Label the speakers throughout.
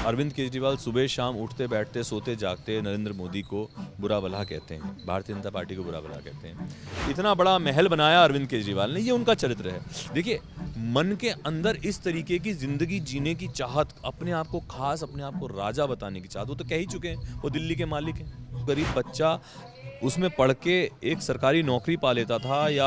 Speaker 1: अरविंद केजरीवाल सुबह शाम उठते बैठते सोते जागते नरेंद्र मोदी को बुरा भला कहते हैं, भारतीय जनता पार्टी को बुरा भला कहते हैं। इतना बड़ा महल बनाया अरविंद केजरीवाल ने, ये उनका चरित्र है। देखिए, मन के अंदर इस तरीके की जिंदगी जीने की चाहत, अपने आप को खास, अपने आप को राजा बताने की चाहत, वो तो कह ही चुके हैं, वो दिल्ली के मालिक हैं। गरीब बच्चा उसमें पढ़ के एक सरकारी नौकरी पा लेता था या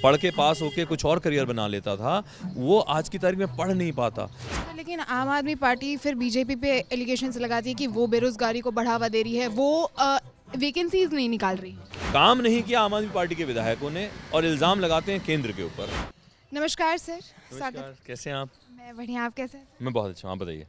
Speaker 1: पढ़ के पास होके कुछ और करियर बना लेता था, वो आज की तारीख में पढ़ नहीं पाता।
Speaker 2: लेकिन आम आदमी पार्टी फिर बीजेपी पे एलिगेशंस लगाती है कि वो बेरोजगारी को बढ़ावा दे रही है, वो वैकेंसीज नहीं निकाल रही।
Speaker 1: काम नहीं किया आम आदमी पार्टी के विधायकों ने और इल्ज़ाम लगाते हैं केंद्र के ऊपर।
Speaker 2: नमस्कार सर।
Speaker 1: नमस्कार, कैसे हैं आप?
Speaker 2: मैं बढ़िया, आप कैसे हैं?
Speaker 1: मैं बहुत अच्छा हूं, आप बताइए।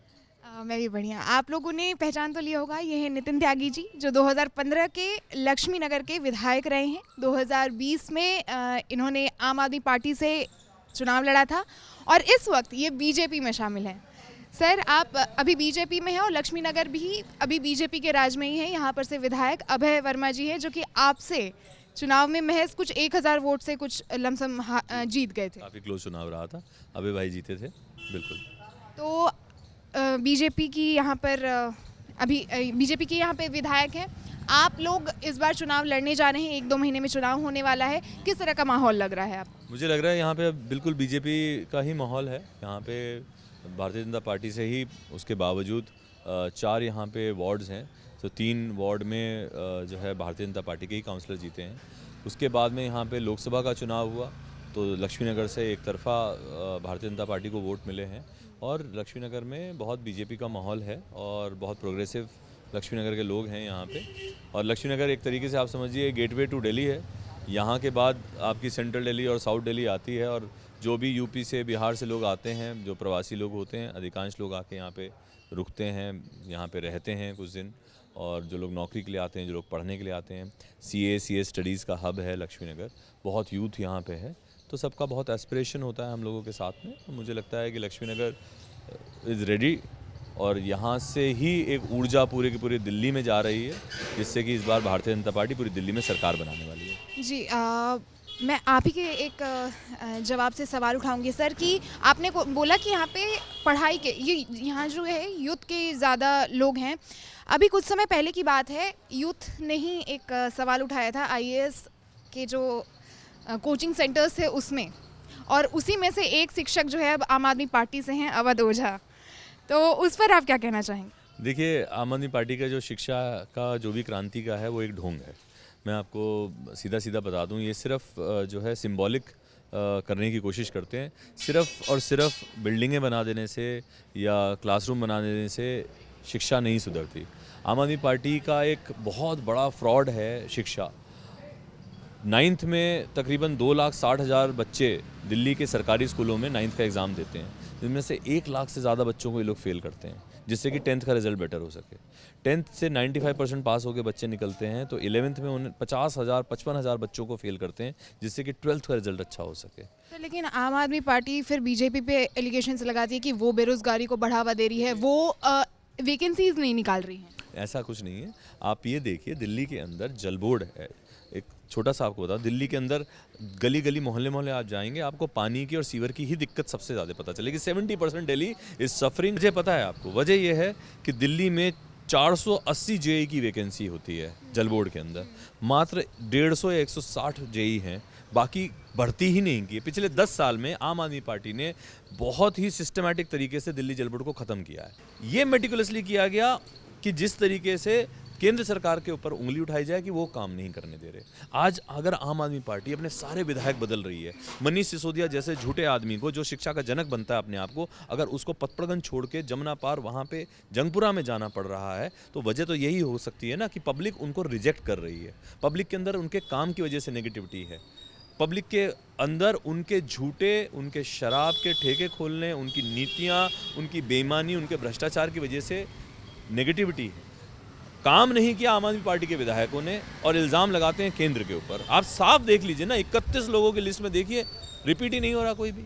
Speaker 2: मैं भी बढ़िया। आप लोगों ने पहचान तो लिया होगा, ये है नितिन त्यागी जी, जो 2015 के लक्ष्मी नगर के विधायक रहे हैं। 2020 में इन्होंने आम आदमी पार्टी से चुनाव लड़ा था और इस वक्त ये बीजेपी में शामिल हैं। सर, आप अभी बीजेपी में हैं और लक्ष्मी नगर भी अभी बीजेपी के राज में ही है। यहाँ पर से विधायक अभय वर्मा जी हैं, जो कि आपसे चुनाव में महज कुछ 1000 वोट से कुछ लमसम जीत गए थे।
Speaker 1: काफ़ी क्लोज चुनाव रहा था, अभय भाई जीते थे, बिल्कुल।
Speaker 2: तो बीजेपी की यहाँ पर अभी बीजेपी के यहाँ पे विधायक हैं। आप लोग इस बार चुनाव लड़ने जा रहे हैं, 1-2 महीने में चुनाव होने वाला है। किस तरह का माहौल लग रहा है आपको?
Speaker 1: मुझे लग रहा है यहाँ पे बिल्कुल बीजेपी का ही माहौल है। यहाँ पे भारतीय जनता पार्टी से ही, उसके बावजूद 4 यहाँ पे वार्ड्स हैं, तो 3 वार्ड में जो है भारतीय जनता पार्टी के ही काउंसलर जीते हैं। उसके बाद में यहाँ पे लोकसभा का चुनाव हुआ तो लक्ष्मीनगर से एक तरफा भारतीय जनता पार्टी को वोट मिले हैं और लक्ष्मीनगर में बहुत बीजेपी का माहौल है और बहुत प्रोग्रेसिव लक्ष्मीनगर के लोग हैं यहाँ पे। और लक्ष्मीनगर एक तरीके से आप समझिए गेटवे टू दिल्ली है। यहाँ के बाद आपकी सेंट्रल दिल्ली और साउथ दिल्ली आती है और जो भी यूपी से, बिहार से लोग आते हैं, जो प्रवासी लोग होते हैं, अधिकांश लोग आके यहाँ पे रुकते हैं, यहाँ पे रहते हैं कुछ दिन। और जो लोग नौकरी के लिए आते हैं, जो लोग पढ़ने के लिए आते हैं, CA स्टडीज़ का हब है लक्ष्मीनगर, बहुत यूथ यहाँ पे है, तो सबका बहुत एस्पिरेशन होता है हम लोगों के साथ में। तो मुझे लगता है कि लक्ष्मीनगर इज़ रेडी और यहाँ से ही एक ऊर्जा पूरे की पूरी दिल्ली में जा रही है, जिससे कि इस बार भारतीय जनता पार्टी पूरी दिल्ली में सरकार बनाने वाली है।
Speaker 2: जी, मैं आप ही के एक जवाब से सवाल उठाऊंगी सर कि आपने बोला कि यहाँ पे पढ़ाई के यहाँ जो है यूथ के ज़्यादा लोग हैं। अभी कुछ समय पहले की बात है, यूथ ने ही एक सवाल उठाया था IAS के जो कोचिंग सेंटर्स है उसमें, और उसी में से एक शिक्षक जो है अब आम आदमी पार्टी से हैं, अवध ओझा। तो उस पर आप क्या कहना चाहेंगे?
Speaker 1: देखिए, आम आदमी पार्टी का जो शिक्षा का जो भी क्रांति का है वो एक ढोंग है। मैं आपको सीधा सीधा बता दूं, ये सिर्फ जो है सिंबॉलिक करने की कोशिश करते हैं। सिर्फ और सिर्फ बिल्डिंगें बना देने से या क्लासरूम बना देने से शिक्षा नहीं सुधरती। आम आदमी पार्टी का एक बहुत बड़ा फ्रॉड है शिक्षा। 9th में तकरीबन 2,60,000 बच्चे दिल्ली के सरकारी स्कूलों में 9th का एग्ज़ाम देते हैं, जिनमें से 1 लाख से ज़्यादा बच्चों को ये लोग फेल करते हैं, जिससे कि 10th का रिजल्ट बेटर हो सके। 10th से 95% पास होकर बच्चे निकलते हैं, तो 11th में उन्हें 50,000 55,000 बच्चों को फेल करते हैं, जिससे कि 12th का रिजल्ट अच्छा हो सके।
Speaker 2: तो लेकिन आम आदमी पार्टी फिर बीजेपी पे एलिगेशंस लगाती है कि वो बेरोजगारी को बढ़ावा दे रही है, वो वैकेंसीज नहीं निकाल रही हैं।
Speaker 1: ऐसा कुछ नहीं है। आप ये देखिए, दिल्ली के अंदर जल बोर्ड है। एक छोटा सा आपको बताओ, दिल्ली के अंदर गली गली मोहल्ले मोहल्ले आप जाएंगे, आपको पानी की और सीवर की ही दिक्कत सबसे ज़्यादा पता चलेगी। 70% दिल्ली इज सफरिंग। मुझे पता है आपको, वजह यह है कि दिल्ली में 480 JEE की वैकेंसी होती है जल बोर्ड के अंदर, मात्र 150 या 160 JEE हैं, बाकी भर्ती ही नहीं की। पिछले 10 साल में आम आदमी पार्टी ने बहुत ही सिस्टमैटिक तरीके से दिल्ली जल बोर्ड को ख़त्म किया है। ये मेटिकुलसली किया गया कि जिस तरीके से केंद्र सरकार के ऊपर उंगली उठाई जाए कि वो काम नहीं करने दे रहे। आज अगर आम आदमी पार्टी अपने सारे विधायक बदल रही है, मनीष सिसोदिया जैसे झूठे आदमी को, जो शिक्षा का जनक बनता है अपने आप को, अगर उसको पतपड़गंज छोड़ के जमुना पार वहाँ पे जंगपुरा में जाना पड़ रहा है, तो वजह तो यही हो सकती है ना कि पब्लिक उनको रिजेक्ट कर रही है। पब्लिक के अंदर उनके काम की वजह से नेगेटिविटी है। पब्लिक के अंदर उनके झूठे, उनके शराब के ठेके खोलने, उनकी नीतियाँ, उनकी बेईमानी, उनके भ्रष्टाचार की वजह से नेगेटिविटी है। काम नहीं किया आम आदमी पार्टी के विधायकों ने और इल्ज़ाम लगाते हैं केंद्र के ऊपर। आप साफ देख लीजिए ना, 31 लोगों की लिस्ट में देखिए, रिपीट ही नहीं हो रहा कोई भी।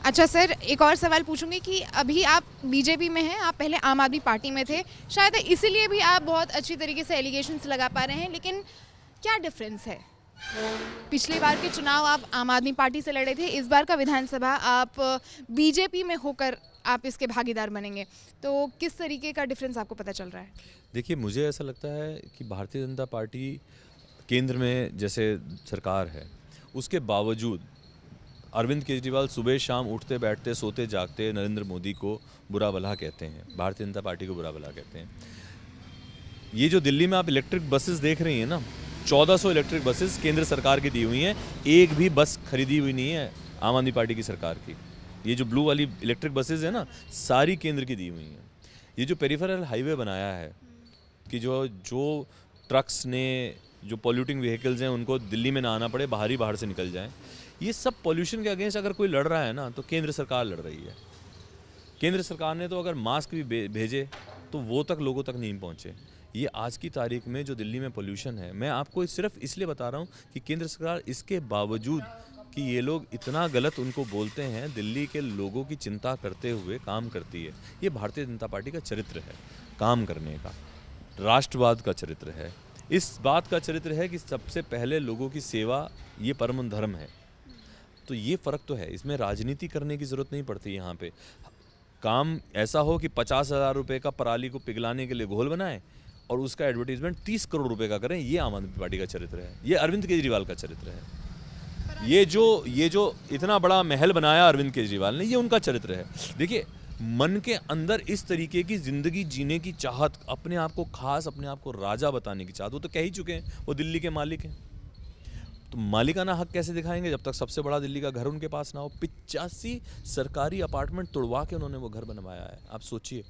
Speaker 2: अच्छा सर, एक और सवाल पूछूंगी कि अभी आप बीजेपी में हैं, आप पहले आम आदमी पार्टी में थे, शायद इसीलिए भी आप बहुत अच्छी तरीके से एलिगेशंस लगा पा रहे हैं, लेकिन क्या डिफरेंस है? पिछली बार के चुनाव आप आम आदमी पार्टी से लड़े थे, इस बार का विधानसभा आप बीजेपी में होकर आप इसके भागीदार बनेंगे। तो किस तरीके का डिफरेंस आपको पता चल रहा है?
Speaker 1: देखिए, मुझे ऐसा लगता है कि भारतीय जनता पार्टी केंद्र में जैसे सरकार है, उसके बावजूद अरविंद केजरीवाल सुबह शाम उठते बैठते सोते जागते नरेंद्र मोदी को बुरा भला कहते हैं, भारतीय जनता पार्टी को बुरा भला कहते हैं। ये जो दिल्ली में आप इलेक्ट्रिक बसेस देख रही हैं ना, 1400 इलेक्ट्रिक बसेस केंद्र सरकार की दी हुई हैं, एक भी बस खरीदी हुई नहीं है आम आदमी पार्टी की सरकार की। ये जो ब्लू वाली इलेक्ट्रिक बसेस है ना, सारी केंद्र की दी हुई हैं। ये जो पेरिफेरल हाईवे बनाया है कि जो ट्रक्स ने, जो पॉल्यूटिंग व्हीकल्स हैं, उनको दिल्ली में ना आना पड़े, बाहर से निकल जाएं, ये सब पॉल्यूशन के अगेंस्ट अगर कोई लड़ रहा है ना, तो केंद्र सरकार लड़ रही है। केंद्र सरकार ने तो अगर मास्क भी भेजे तो वो तक लोगों तक नहीं पहुँचे। ये आज की तारीख में जो दिल्ली में पोल्यूशन है, मैं आपको सिर्फ इसलिए बता रहा हूँ कि केंद्र सरकार इसके बावजूद कि ये लोग इतना गलत उनको बोलते हैं, दिल्ली के लोगों की चिंता करते हुए काम करती है। ये भारतीय जनता पार्टी का चरित्र है, काम करने का, राष्ट्रवाद का चरित्र है, इस बात का चरित्र है कि सबसे पहले लोगों की सेवा ये परम धर्म है। तो ये फ़र्क तो है, इसमें राजनीति करने की ज़रूरत नहीं पड़ती। यहाँ पे काम ऐसा हो कि 50,000 रुपये का पराली को पिघलाने के लिए घोल बनाए और उसका एडवर्टीजमेंट 30 करोड़ रुपए का करें, ये आम आदमी पार्टी का चरित्र है, ये अरविंद केजरीवाल का चरित्र है। ये जो इतना बड़ा महल बनाया अरविंद केजरीवाल ने, ये उनका चरित्र है। देखिए, मन के अंदर इस तरीके की जिंदगी जीने की चाहत, अपने आप को खास, अपने आप को राजा बताने की चाहत, वो तो कह ही चुके हैं, वो दिल्ली के मालिक हैं। तो मालिकाना हक कैसे दिखाएंगे जब तक सबसे बड़ा दिल्ली का घर उनके पास ना हो? 85 सरकारी अपार्टमेंट तोड़वा के उन्होंने वो घर बनवाया है। आप सोचिए,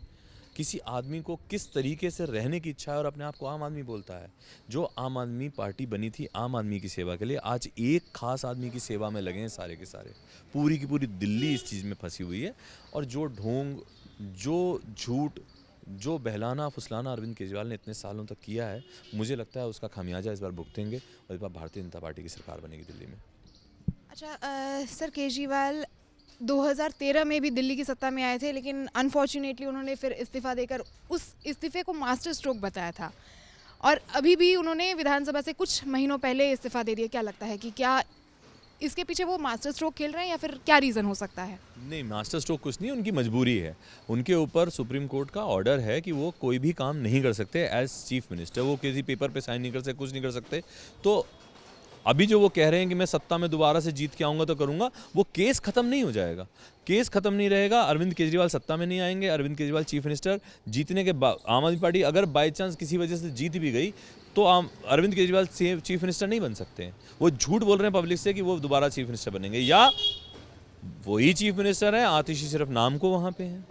Speaker 1: किसी आदमी को किस तरीके से रहने की इच्छा है और अपने आप को आम आदमी बोलता है। जो आम आदमी पार्टी बनी थी आम आदमी की सेवा के लिए, आज एक खास आदमी की सेवा में लगे हैं सारे के सारे। पूरी की पूरी दिल्ली इस चीज़ में फंसी हुई है। और जो ढोंग, जो झूठ, जो बहलाना फुसलाना अरविंद केजरीवाल ने इतने सालों तक किया है, मुझे लगता है उसका खामियाजा इस बार भुगतेंगे और इस बार भारतीय जनता पार्टी की सरकार बनेगी दिल्ली में।
Speaker 2: अच्छा, सर केजरीवाल 2013 में भी दिल्ली की सत्ता में आए थे, लेकिन अनफॉर्चुनेटली उन्होंने फिर इस्तीफा देकर उस इस्तीफे को मास्टर स्ट्रोक बताया था, और अभी भी उन्होंने विधानसभा से कुछ महीनों पहले इस्तीफा दे दिया। क्या लगता है कि क्या इसके पीछे वो मास्टर स्ट्रोक खेल रहे हैं या फिर क्या रीज़न हो सकता है?
Speaker 1: नहीं, मास्टर स्ट्रोक कुछ नहीं, उनकी मजबूरी है। उनके ऊपर सुप्रीम कोर्ट का ऑर्डर है कि वो कोई भी काम नहीं कर सकते एज चीफ मिनिस्टर। वो किसी पेपर पे साइन नहीं कर सकते, कुछ नहीं कर सकते। तो अभी जो वो कह रहे हैं कि मैं सत्ता में दोबारा से जीत के आऊँगा तो करूँगा, वो केस ख़त्म नहीं हो जाएगा। केस ख़त्म नहीं रहेगा, अरविंद केजरीवाल सत्ता में नहीं आएंगे। अरविंद केजरीवाल चीफ मिनिस्टर जीतने के बाद, आम आदमी पार्टी अगर बाई चांस किसी वजह से जीत भी गई तो अरविंद केजरीवाल चीफ मिनिस्टर नहीं बन सकते हैं। वो झूठ बोल रहे हैं पब्लिक से कि वो दोबारा चीफ मिनिस्टर बनेंगे, या वही चीफ मिनिस्टर हैं, आतिशी सिर्फ नाम को वहाँ पे हैं।